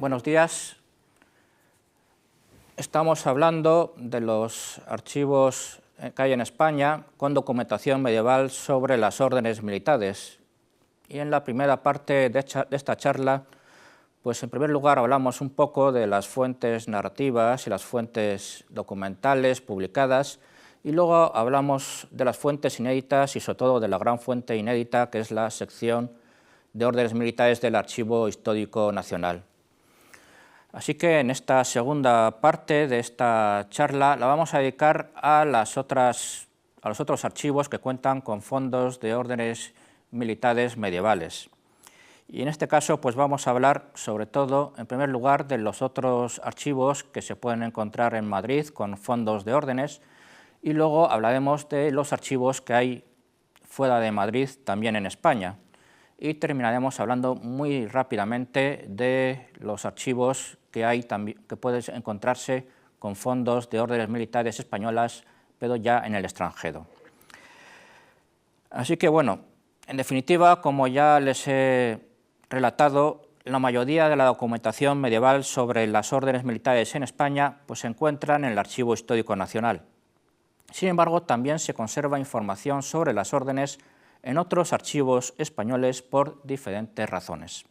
Buenos días. Estamos hablando de los archivos que hay en España con documentación medieval sobre las órdenes militares. Y en la primera parte de esta charla, pues en primer lugar hablamos un poco de las fuentes narrativas y las fuentes documentales publicadas, y luego hablamos de las fuentes inéditas y sobre todo de la gran fuente inédita que es la sección de órdenes militares del Archivo Histórico Nacional. Así que en esta segunda parte de esta charla la vamos a dedicar a los otros archivos que cuentan con fondos de órdenes militares medievales. Y en este caso pues vamos a hablar sobre todo, en primer lugar, de los otros archivos que se pueden encontrar en Madrid con fondos de órdenes, y luego hablaremos de los archivos que hay fuera de Madrid también en España. Y terminaremos hablando muy rápidamente de los archivos que hay que pueden encontrarse con fondos de órdenes militares españolas, pero ya en el extranjero. Así que bueno, en definitiva, como ya les he relatado, la mayoría de la documentación medieval sobre las órdenes militares en España pues se encuentra en el Archivo Histórico Nacional. Sin embargo, también se conserva información sobre las órdenes en otros archivos españoles por diferentes razones.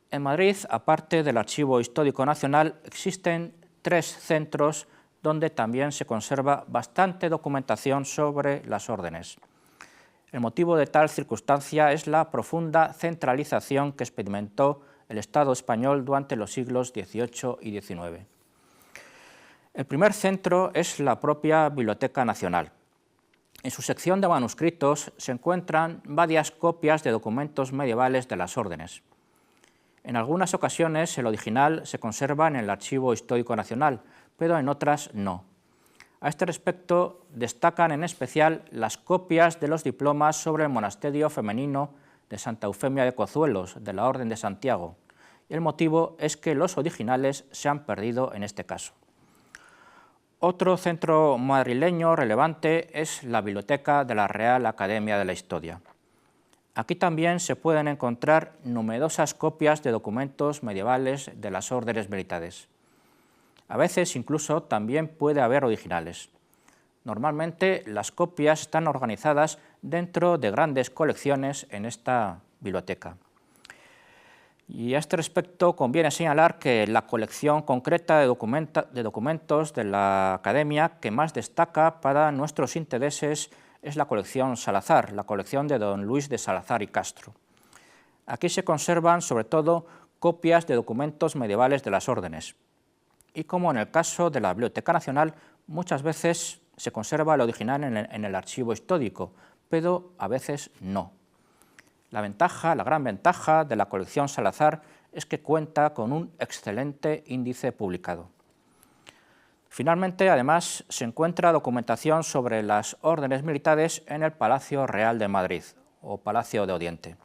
En Madrid, aparte del Archivo Histórico Nacional, existen 3 centros donde también se conserva bastante documentación sobre las órdenes. El motivo de tal circunstancia es la profunda centralización que experimentó el Estado español durante los siglos XVIII y XIX. El primer centro es la propia Biblioteca Nacional. En su sección de manuscritos se encuentran varias copias de documentos medievales de las órdenes. En algunas ocasiones el original se conserva en el Archivo Histórico Nacional, pero en otras no. A este respecto destacan en especial las copias de los diplomas sobre el monasterio femenino de Santa Eufemia de Cozuelos, de la Orden de Santiago, y el motivo es que los originales se han perdido en este caso. Otro centro madrileño relevante es la Biblioteca de la Real Academia de la Historia. Aquí también se pueden encontrar numerosas copias de documentos medievales de las órdenes militares. A veces incluso también puede haber originales. Normalmente las copias están organizadas dentro de grandes colecciones en esta biblioteca. Y a este respecto conviene señalar que la colección concreta de documentos de la Academia que más destaca para nuestros intereses es la colección Salazar, la colección de don Luis de Salazar y Castro. Aquí se conservan sobre todo copias de documentos medievales de las órdenes. Y como en el caso de la Biblioteca Nacional, muchas veces se conserva el original en el archivo histórico, pero a veces no. La gran ventaja de la colección Salazar es que cuenta con un excelente índice publicado. Finalmente, además, se encuentra documentación sobre las órdenes militares en el Palacio Real de Madrid, o Palacio de Oriente.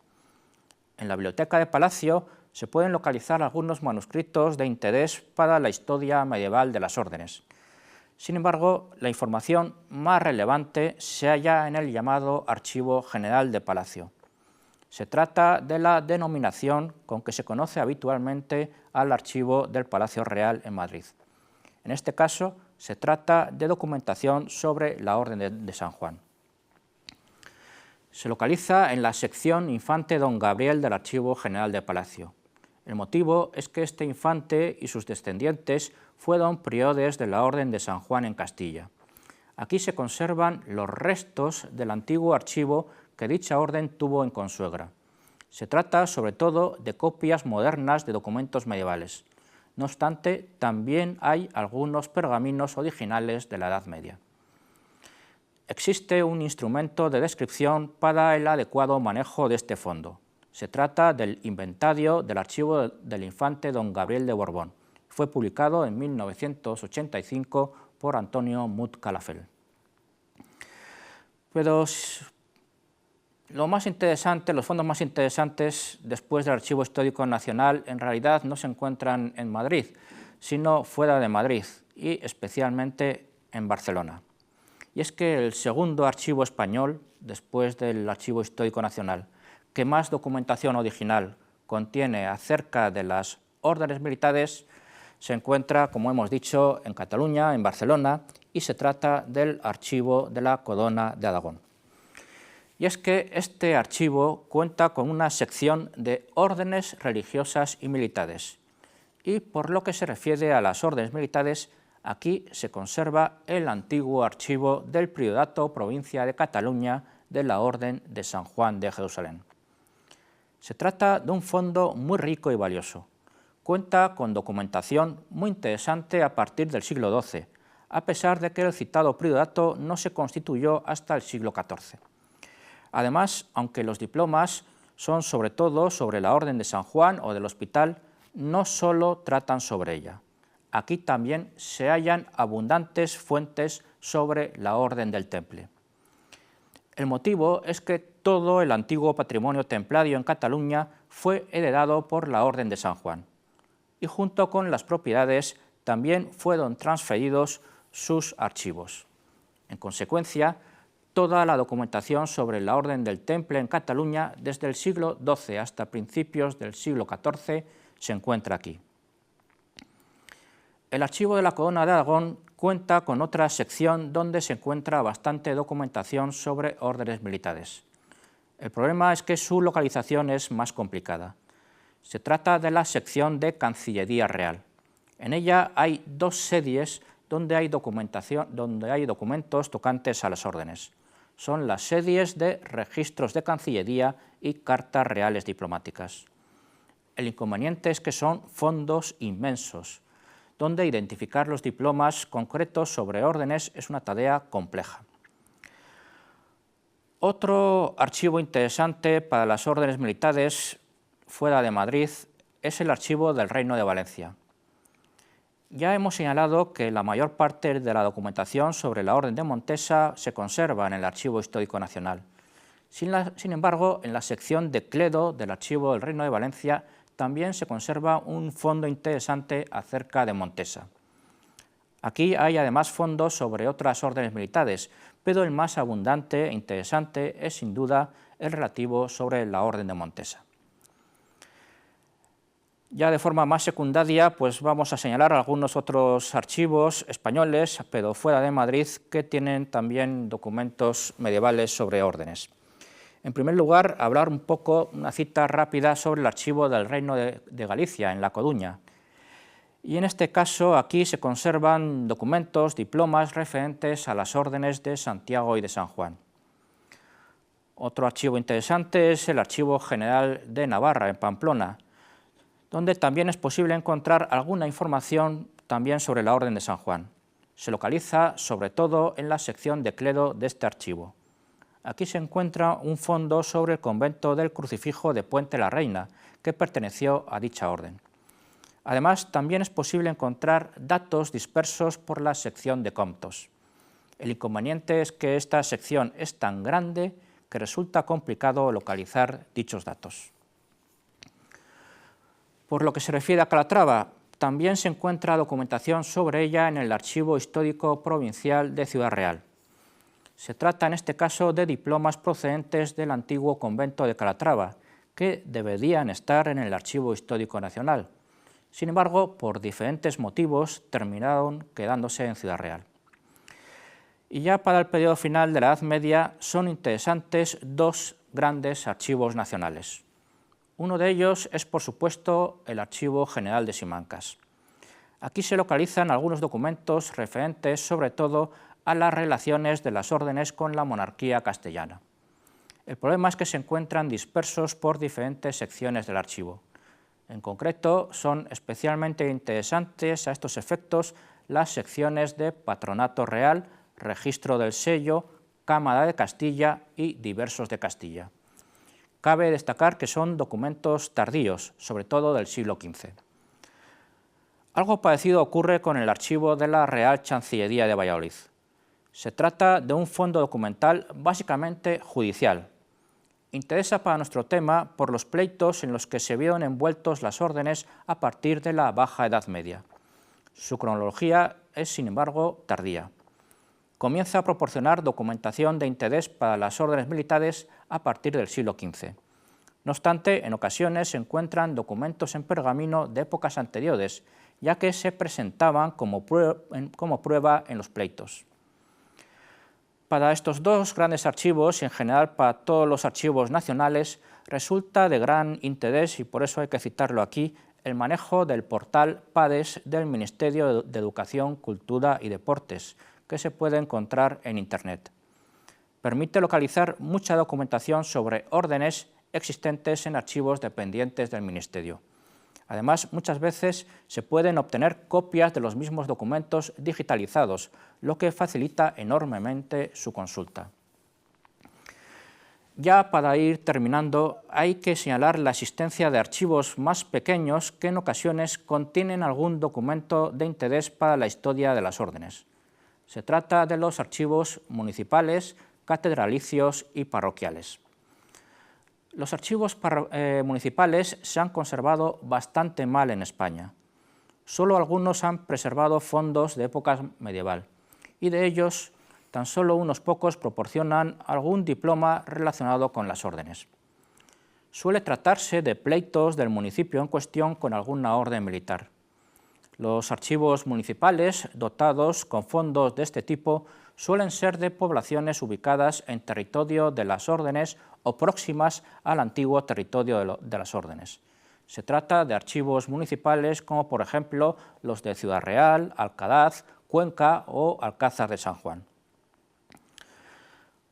En la Biblioteca de Palacio se pueden localizar algunos manuscritos de interés para la historia medieval de las órdenes. Sin embargo, la información más relevante se halla en el llamado Archivo General de Palacio. Se trata de la denominación con que se conoce habitualmente al archivo del Palacio Real en Madrid. En este caso, se trata de documentación sobre la Orden de San Juan. Se localiza en la sección Infante don Gabriel del Archivo General de Palacio. El motivo es que este infante y sus descendientes fueron priores de la Orden de San Juan en Castilla. Aquí se conservan los restos del antiguo archivo que dicha orden tuvo en Consuegra. Se trata sobre todo de copias modernas de documentos medievales. No obstante, también hay algunos pergaminos originales de la Edad Media. Existe un instrumento de descripción para el adecuado manejo de este fondo. Se trata del inventario del archivo del infante don Gabriel de Borbón. Fue publicado en 1985 por Antonio Mut Calafell. Pero los fondos más interesantes después del Archivo Histórico Nacional en realidad no se encuentran en Madrid, sino fuera de Madrid y especialmente en Barcelona. Y es que el segundo archivo español, después del Archivo Histórico Nacional, que más documentación original contiene acerca de las órdenes militares se encuentra, como hemos dicho, en Cataluña, en Barcelona, y se trata del archivo de la Corona de Aragón. Y es que este archivo cuenta con una sección de órdenes religiosas y militares, y por lo que se refiere a las órdenes militares, aquí se conserva el antiguo archivo del Priorato Provincia de Cataluña de la Orden de San Juan de Jerusalén. Se trata de un fondo muy rico y valioso. Cuenta con documentación muy interesante a partir del siglo XII, a pesar de que el citado priorato no se constituyó hasta el siglo XIV. Además, aunque los diplomas son sobre todo sobre la Orden de San Juan o del Hospital, no solo tratan sobre ella. Aquí también se hallan abundantes fuentes sobre la Orden del Temple. El motivo es que todo el antiguo patrimonio templario en Cataluña fue heredado por la Orden de San Juan, y junto con las propiedades también fueron transferidos sus archivos. En consecuencia, toda la documentación sobre la Orden del Temple en Cataluña desde el siglo XII hasta principios del siglo XIV se encuentra aquí. El archivo de la Corona de Aragón cuenta con otra sección donde se encuentra bastante documentación sobre órdenes militares. El problema es que su localización es más complicada. Se trata de la sección de Cancillería Real. En ella hay dos series donde hay documentos tocantes a las órdenes. Son las series de registros de Cancillería y cartas reales diplomáticas. El inconveniente es que son fondos inmensos, donde identificar los diplomas concretos sobre órdenes es una tarea compleja. Otro archivo interesante para las órdenes militares fuera de Madrid es el archivo del Reino de Valencia. Ya hemos señalado que la mayor parte de la documentación sobre la Orden de Montesa se conserva en el Archivo Histórico Nacional. Sin embargo, en la sección de Cledo del Archivo del Reino de Valencia también se conserva un fondo interesante acerca de Montesa. Aquí hay además fondos sobre otras órdenes militares, pero el más abundante e interesante es sin duda el relativo sobre la Orden de Montesa. Ya de forma más secundaria, pues vamos a señalar algunos otros archivos españoles, pero fuera de Madrid, que tienen también documentos medievales sobre órdenes. En primer lugar, hablar un poco, una cita rápida sobre el archivo del Reino de Galicia, en La Coruña. Y en este caso, aquí se conservan documentos, diplomas referentes a las órdenes de Santiago y de San Juan. Otro archivo interesante es el Archivo General de Navarra, en Pamplona, donde también es posible encontrar alguna información también sobre la Orden de San Juan. Se localiza sobre todo en la sección de Cledo de este archivo. Aquí se encuentra un fondo sobre el convento del Crucifijo de Puente la Reina, que perteneció a dicha orden. Además, también es posible encontrar datos dispersos por la sección de Comptos. El inconveniente es que esta sección es tan grande que resulta complicado localizar dichos datos. Por lo que se refiere a Calatrava, también se encuentra documentación sobre ella en el Archivo Histórico Provincial de Ciudad Real. Se trata en este caso de diplomas procedentes del antiguo convento de Calatrava, que deberían estar en el Archivo Histórico Nacional. Sin embargo, por diferentes motivos, terminaron quedándose en Ciudad Real. Y ya para el periodo final de la Edad Media son interesantes dos grandes archivos nacionales. Uno de ellos es, por supuesto, el Archivo General de Simancas. Aquí se localizan algunos documentos referentes sobre todo a las relaciones de las órdenes con la monarquía castellana. El problema es que se encuentran dispersos por diferentes secciones del archivo. En concreto, son especialmente interesantes a estos efectos las secciones de Patronato Real, Registro del Sello, Cámara de Castilla y Diversos de Castilla. Cabe destacar que son documentos tardíos, sobre todo del siglo XV. Algo parecido ocurre con el archivo de la Real Chancillería de Valladolid. Se trata de un fondo documental básicamente judicial. Interesa para nuestro tema por los pleitos en los que se vieron envueltos las órdenes a partir de la Baja Edad Media. Su cronología es, sin embargo, tardía. Comienza a proporcionar documentación de interés para las órdenes militares a partir del siglo XV. No obstante, en ocasiones se encuentran documentos en pergamino de épocas anteriores, ya que se presentaban como prueba en los pleitos. Para estos dos grandes archivos, y en general para todos los archivos nacionales, resulta de gran interés, y por eso hay que citarlo aquí, el manejo del portal PADES del Ministerio de Educación, Cultura y Deportes, que se puede encontrar en Internet. Permite localizar mucha documentación sobre órdenes existentes en archivos dependientes del Ministerio. Además, muchas veces se pueden obtener copias de los mismos documentos digitalizados, lo que facilita enormemente su consulta. Ya para ir terminando, hay que señalar la existencia de archivos más pequeños que en ocasiones contienen algún documento de interés para la historia de las órdenes. Se trata de los archivos municipales, catedralicios y parroquiales. Los archivos municipales se han conservado bastante mal en España. Solo algunos han preservado fondos de época medieval, y de ellos tan solo unos pocos proporcionan algún diploma relacionado con las órdenes. Suele tratarse de pleitos del municipio en cuestión con alguna orden militar. Los archivos municipales dotados con fondos de este tipo suelen ser de poblaciones ubicadas en territorio de las órdenes o próximas al antiguo territorio de las órdenes. Se trata de archivos municipales como por ejemplo los de Ciudad Real, Alcalaz, Cuenca o Alcázar de San Juan.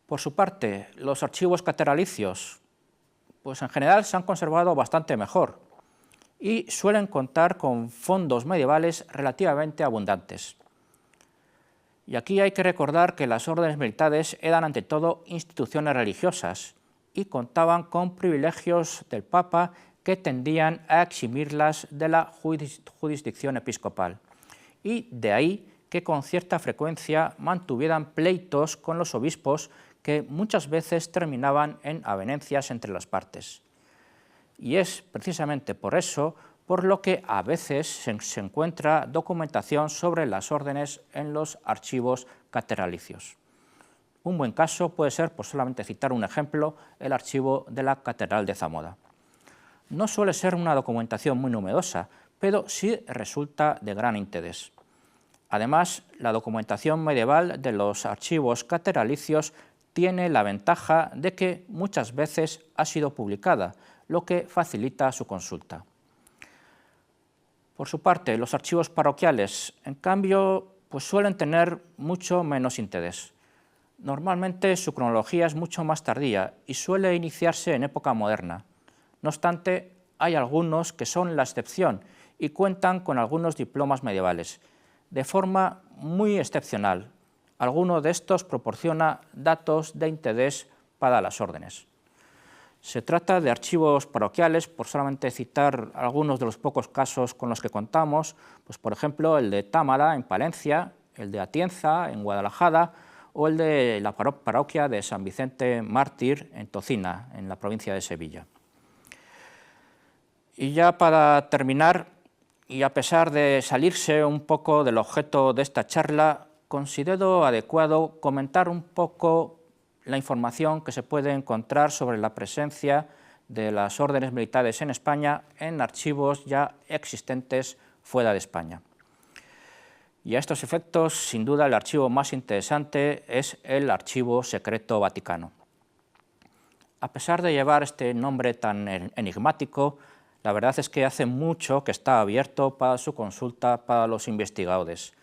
Por su parte, los archivos catedralicios, pues en general se han conservado bastante mejor y suelen contar con fondos medievales relativamente abundantes. Y aquí hay que recordar que las órdenes militares eran ante todo instituciones religiosas y contaban con privilegios del Papa que tendían a eximirlas de la jurisdicción episcopal, y de ahí que con cierta frecuencia mantuvieran pleitos con los obispos que muchas veces terminaban en avenencias entre las partes. Y es precisamente por eso por lo que a veces se encuentra documentación sobre las órdenes en los archivos catedralicios. Un buen caso puede ser, por solamente citar un ejemplo, el archivo de la Catedral de Zamora. No suele ser una documentación muy numerosa, pero sí resulta de gran interés. Además, la documentación medieval de los archivos catedralicios tiene la ventaja de que muchas veces ha sido publicada, lo que facilita su consulta. Por su parte, los archivos parroquiales, en cambio, pues suelen tener mucho menos interés. Normalmente su cronología es mucho más tardía y suele iniciarse en época moderna. No obstante, hay algunos que son la excepción y cuentan con algunos diplomas medievales, de forma muy excepcional. Alguno de estos proporciona datos de interés para las órdenes. Se trata de archivos parroquiales, por solamente citar algunos de los pocos casos con los que contamos, pues por ejemplo el de Támara en Palencia, el de Atienza en Guadalajara o el de la parroquia de San Vicente Mártir en Tocina, en la provincia de Sevilla. Y ya para terminar, y a pesar de salirse un poco del objeto de esta charla, considero adecuado comentar un poco la información que se puede encontrar sobre la presencia de las órdenes militares en España en archivos ya existentes fuera de España. Y a estos efectos, sin duda, el archivo más interesante es el Archivo Secreto Vaticano. A pesar de llevar este nombre tan enigmático, la verdad es que hace mucho que está abierto para su consulta para los investigadores.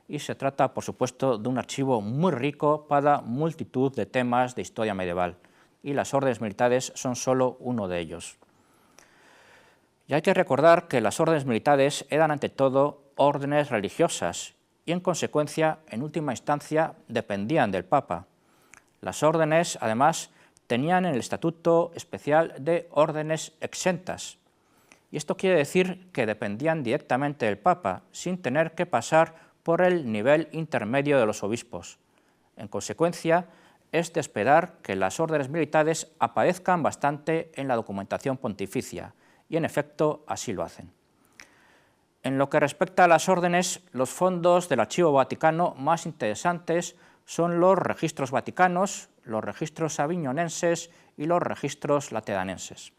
Y se trata, por supuesto, de un archivo muy rico para multitud de temas de historia medieval, y las órdenes militares son solo uno de ellos. Y hay que recordar que las órdenes militares eran ante todo órdenes religiosas y, en consecuencia, en última instancia, dependían del Papa. Las órdenes, además, tenían el estatuto especial de órdenes exentas, y esto quiere decir que dependían directamente del Papa, sin tener que pasar por el nivel intermedio de los obispos. En consecuencia, es de esperar que las órdenes militares aparezcan bastante en la documentación pontificia, y en efecto así lo hacen. En lo que respecta a las órdenes, los fondos del Archivo Vaticano más interesantes son los registros vaticanos, los registros aviñonenses y los registros lateranenses.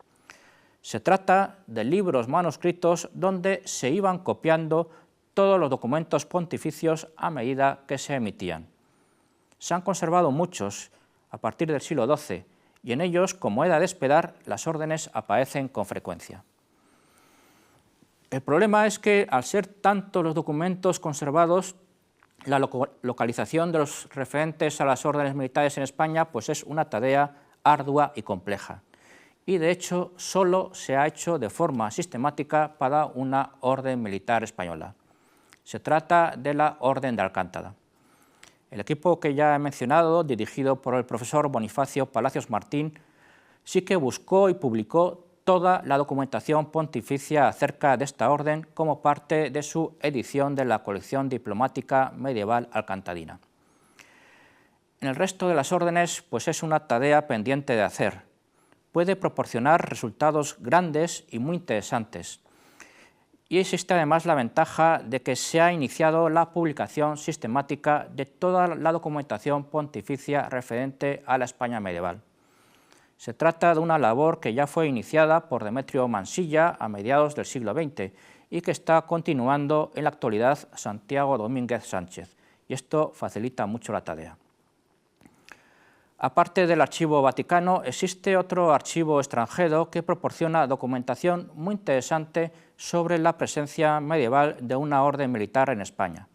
Se trata de libros manuscritos donde se iban copiando todos los documentos pontificios a medida que se emitían. Se han conservado muchos a partir del siglo XII y en ellos, como era de esperar, las órdenes aparecen con frecuencia. El problema es que, al ser tantos los documentos conservados, la localización de los referentes a las órdenes militares en España pues es una tarea ardua y compleja. Y de hecho solo se ha hecho de forma sistemática para una orden militar española. Se trata de la Orden de Alcántara. El equipo que ya he mencionado, dirigido por el profesor Bonifacio Palacios Martín, sí que buscó y publicó toda la documentación pontificia acerca de esta orden como parte de su edición de la colección diplomática medieval alcantarina. En el resto de las órdenes pues es una tarea pendiente de hacer. Puede proporcionar resultados grandes y muy interesantes. Y existe además la ventaja de que se ha iniciado la publicación sistemática de toda la documentación pontificia referente a la España medieval. Se trata de una labor que ya fue iniciada por Demetrio Mansilla a mediados del siglo XX y que está continuando en la actualidad Santiago Domínguez Sánchez, y esto facilita mucho la tarea. Aparte del Archivo Vaticano, existe otro archivo extranjero que proporciona documentación muy interesante sobre la presencia medieval de una orden militar en España,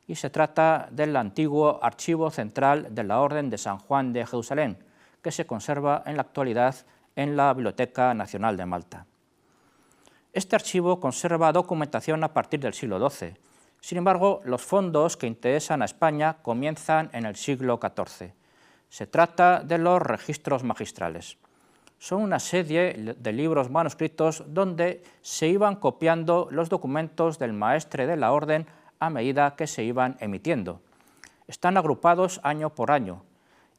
y se trata del antiguo Archivo Central de la Orden de San Juan de Jerusalén, que se conserva en la actualidad en la Biblioteca Nacional de Malta. Este archivo conserva documentación a partir del siglo XII. Sin embargo, los fondos que interesan a España comienzan en el siglo XIV. Se trata de los registros magistrales. Son una serie de libros manuscritos donde se iban copiando los documentos del maestre de la orden a medida que se iban emitiendo. Están agrupados año por año.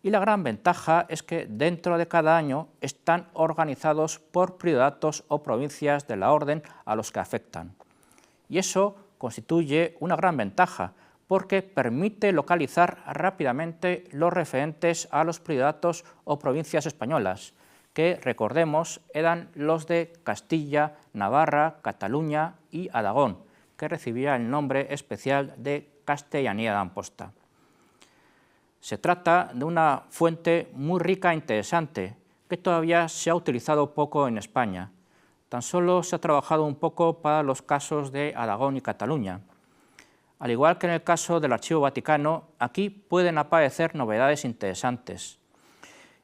Y la gran ventaja es que dentro de cada año están organizados por prioratos o provincias de la orden a los que afectan. Y eso constituye una gran ventaja, porque permite localizar rápidamente los referentes a los prioratos o provincias españolas, que, recordemos, eran los de Castilla, Navarra, Cataluña y Aragón, que recibía el nombre especial de Castellanía de Amposta. Se trata de una fuente muy rica e interesante, que todavía se ha utilizado poco en España. Tan solo se ha trabajado un poco para los casos de Aragón y Cataluña. Al igual que en el caso del Archivo Vaticano, aquí pueden aparecer novedades interesantes.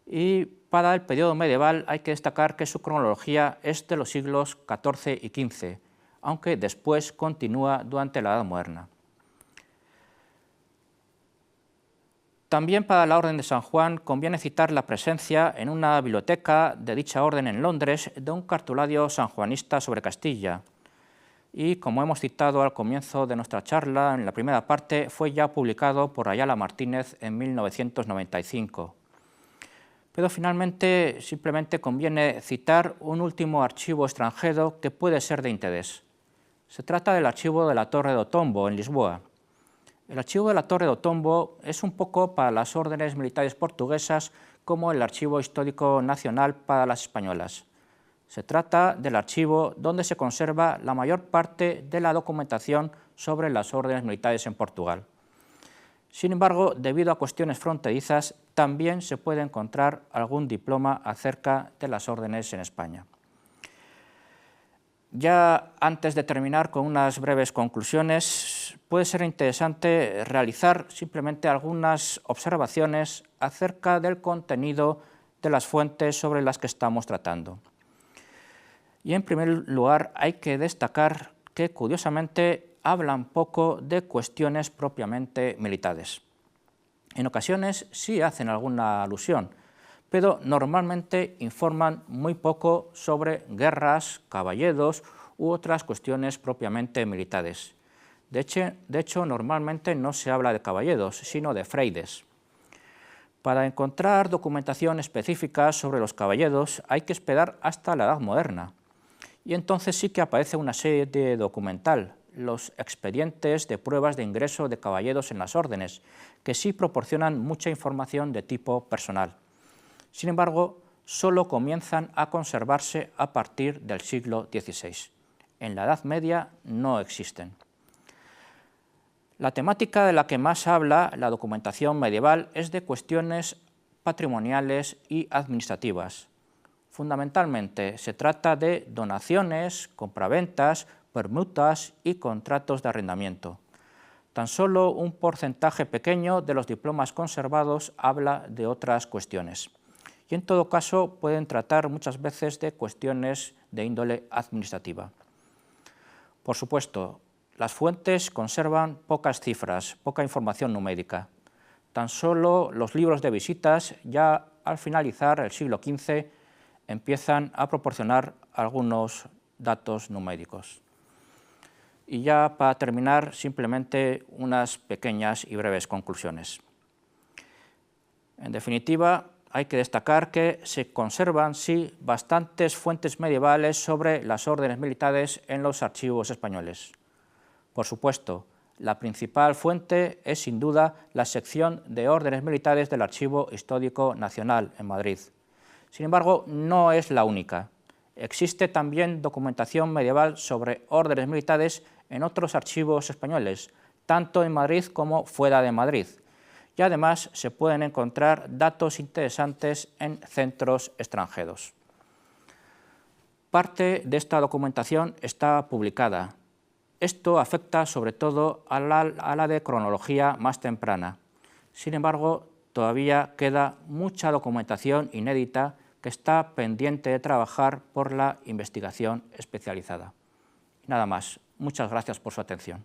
Y para el periodo medieval hay que destacar que su cronología es de los siglos XIV y XV, aunque después continúa durante la Edad Moderna. También para la Orden de San Juan conviene citar la presencia en una biblioteca de dicha orden en Londres de un cartulario sanjuanista sobre Castilla. Y como hemos citado al comienzo de nuestra charla, en la primera parte, fue ya publicado por Ayala Martínez en 1995. Pero finalmente simplemente conviene citar un último archivo extranjero que puede ser de interés. Se trata del archivo de la Torre de Otombo, en Lisboa. El archivo de la Torre de Otombo es un poco para las órdenes militares portuguesas como el Archivo Histórico Nacional para las españolas. Se trata del archivo donde se conserva la mayor parte de la documentación sobre las órdenes militares en Portugal. Sin embargo, debido a cuestiones fronterizas, también se puede encontrar algún diploma acerca de las órdenes en España. Ya antes de terminar con unas breves conclusiones, puede ser interesante realizar simplemente algunas observaciones acerca del contenido de las fuentes sobre las que estamos tratando. Y en primer lugar hay que destacar que curiosamente hablan poco de cuestiones propiamente militares. En ocasiones sí hacen alguna alusión, pero normalmente informan muy poco sobre guerras, caballeros u otras cuestiones propiamente militares. De hecho, normalmente no se habla de caballeros, sino de frailes. Para encontrar documentación específica sobre los caballeros hay que esperar hasta la Edad Moderna, y entonces sí que aparece una serie de documental, los expedientes de pruebas de ingreso de caballeros en las órdenes, que sí proporcionan mucha información de tipo personal. Sin embargo, solo comienzan a conservarse a partir del siglo XVI. En la Edad Media no existen. La temática de la que más habla la documentación medieval es de cuestiones patrimoniales y administrativas. Fundamentalmente se trata de donaciones, compraventas, permutas y contratos de arrendamiento. Tan solo un porcentaje pequeño de los diplomas conservados habla de otras cuestiones. Y en todo caso pueden tratar muchas veces de cuestiones de índole administrativa. Por supuesto, las fuentes conservan pocas cifras, poca información numérica. Tan solo los libros de visitas, ya al finalizar el siglo XV, empiezan a proporcionar algunos datos numéricos. Y ya para terminar, simplemente unas pequeñas y breves conclusiones. En definitiva, hay que destacar que se conservan, sí, bastantes fuentes medievales sobre las órdenes militares en los archivos españoles. Por supuesto, la principal fuente es sin duda la sección de órdenes militares del Archivo Histórico Nacional en Madrid. Sin embargo, no es la única. Existe también documentación medieval sobre órdenes militares en otros archivos españoles, tanto en Madrid como fuera de Madrid. Y además se pueden encontrar datos interesantes en centros extranjeros. Parte de esta documentación está publicada. Esto afecta sobre todo a la de cronología más temprana. Sin embargo, todavía queda mucha documentación inédita que está pendiente de trabajar por la investigación especializada. Nada más. Muchas gracias por su atención.